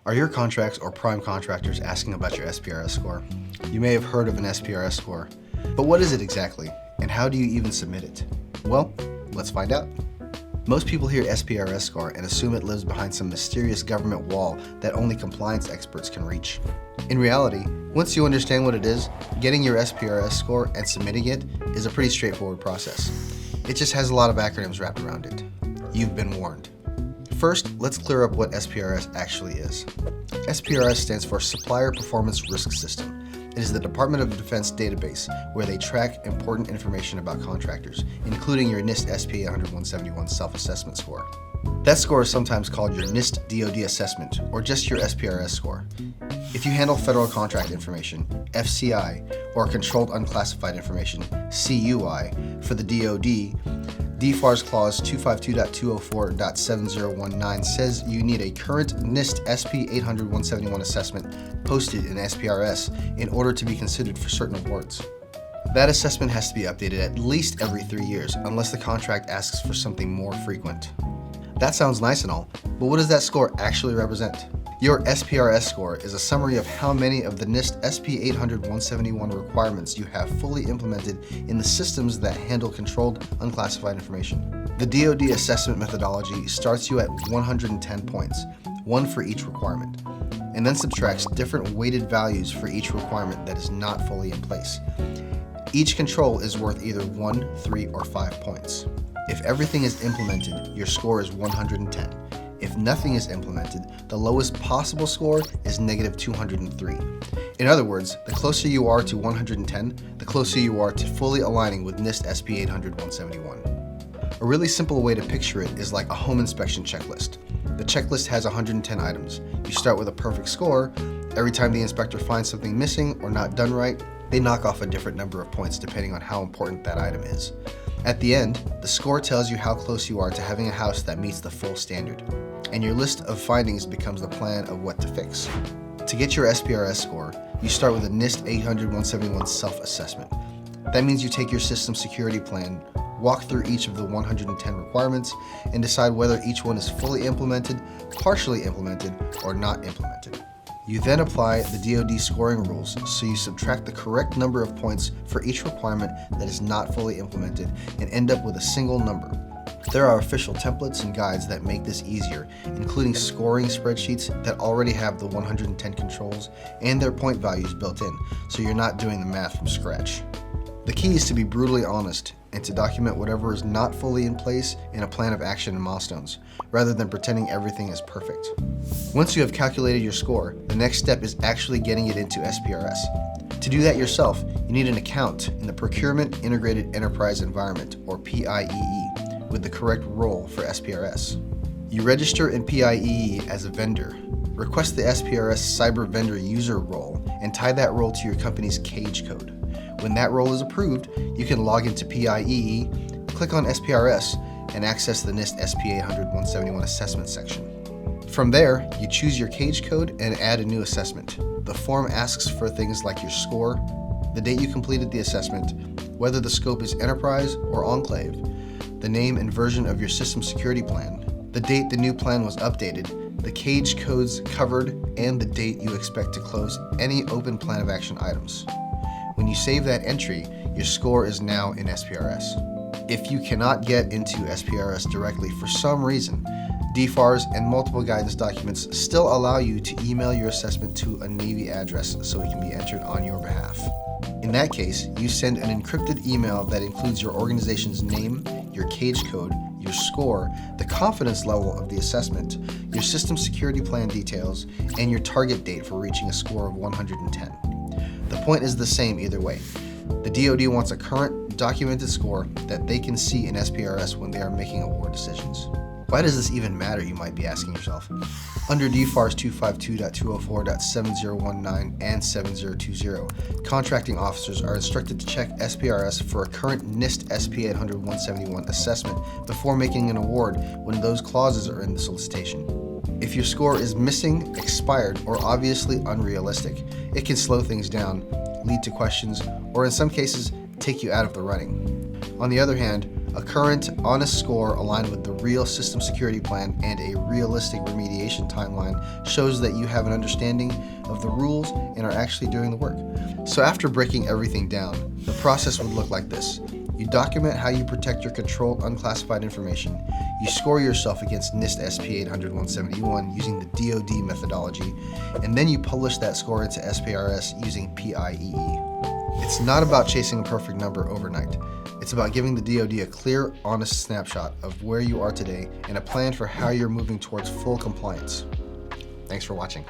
Are your contracts or prime contractors asking about your SPRS score? You may have heard of an SPRS score, but what is it exactly, and how do you even submit it? Well, let's find out. Most people hear SPRS score and assume it lives behind some mysterious government wall that only compliance experts can reach. In reality, once you understand what it is, getting your SPRS score and submitting it is a pretty straightforward process. It just has a lot of acronyms wrapped around it. You've been warned. First, let's clear up what SPRS actually is. SPRS stands for Supplier Performance Risk System. It is the Department of Defense database where they track important information about contractors, including your NIST SP800-171 self-assessment score. That score is sometimes called your NIST DoD assessment, or just your SPRS score. If you handle federal contract information, FCI, or controlled unclassified information, CUI, for the DoD, DFARS Clause 252.204.7019 says you need a current NIST SP800-171 assessment posted in SPRS in order to be considered for certain awards. That assessment has to be updated at least every 3 years unless the contract asks for something more frequent. That sounds nice and all, but what does that score actually represent? Your SPRS score is a summary of how many of the NIST SP800-171 requirements you have fully implemented in the systems that handle controlled unclassified information. The DoD assessment methodology starts you at 110 points, one for each requirement, and then subtracts different weighted values for each requirement that is not fully in place. Each control is worth either 1, 3, or 5 points. If everything is implemented, your score is 110. If nothing is implemented, the lowest possible score is -203. In other words, the closer you are to 110, the closer you are to fully aligning with NIST SP800-171. A really simple way to picture it is like a home inspection checklist. The checklist has 110 items. You start with a perfect score. Every time the inspector finds something missing or not done right, they knock off a different number of points depending on how important that item is. At the end, the score tells you how close you are to having a house that meets the full standard, and your list of findings becomes the plan of what to fix. To get your SPRS score, you start with a NIST 800-171 self-assessment. That means you take your system security plan, walk through each of the 110 requirements, and decide whether each one is fully implemented, partially implemented, or not implemented. You then apply the DoD scoring rules, so you subtract the correct number of points for each requirement that is not fully implemented and end up with a single number. There are official templates and guides that make this easier, including scoring spreadsheets that already have the 110 controls and their point values built in, so you're not doing the math from scratch. The key is to be brutally honest and to document whatever is not fully in place in a plan of action and milestones, rather than pretending everything is perfect. Once you have calculated your score, the next step is actually getting it into SPRS. To do that yourself, you need an account in the Procurement Integrated Enterprise Environment, or PIEE, with the correct role for SPRS. You register in PIEE as a vendor, request the SPRS Cyber Vendor User role, and tie that role to your company's CAGE code. When that role is approved, you can log into PIEE, click on SPRS, and access the NIST SP800-171 assessment section. From there, you choose your CAGE code and add a new assessment. The form asks for things like your score, the date you completed the assessment, whether the scope is enterprise or enclave, the name and version of your system security plan, the date the new plan was updated, the CAGE codes covered, and the date you expect to close any open plan of action items. When you save that entry, your score is now in SPRS. If you cannot get into SPRS directly for some reason, DFARS and multiple guidance documents still allow you to email your assessment to a Navy address so it can be entered on your behalf. In that case, you send an encrypted email that includes your organization's name, your CAGE code, your score, the confidence level of the assessment, your system security plan details, and your target date for reaching a score of 110. The point is the same either way. The DoD wants a current, documented score that they can see in SPRS when they are making award decisions. Why does this even matter, you might be asking yourself? Under DFARS 252.204.7019 and 7020, contracting officers are instructed to check SPRS for a current NIST SP800-171 assessment before making an award when those clauses are in the solicitation. If your score is missing, expired, or obviously unrealistic, it can slow things down, lead to questions, or in some cases, take you out of the running. On the other hand, A current, honest score aligned with the real system security plan and a realistic remediation timeline shows that you have an understanding of the rules and are actually doing the work. So after breaking everything down, the process would look like this. You document how you protect your controlled unclassified information. You score yourself against NIST SP800-171 using the DoD methodology, and then you publish that score into SPRS using PIEE. It's not about chasing a perfect number overnight. It's about giving the DoD a clear, honest snapshot of where you are today and a plan for how you're moving towards full compliance. Thanks for watching.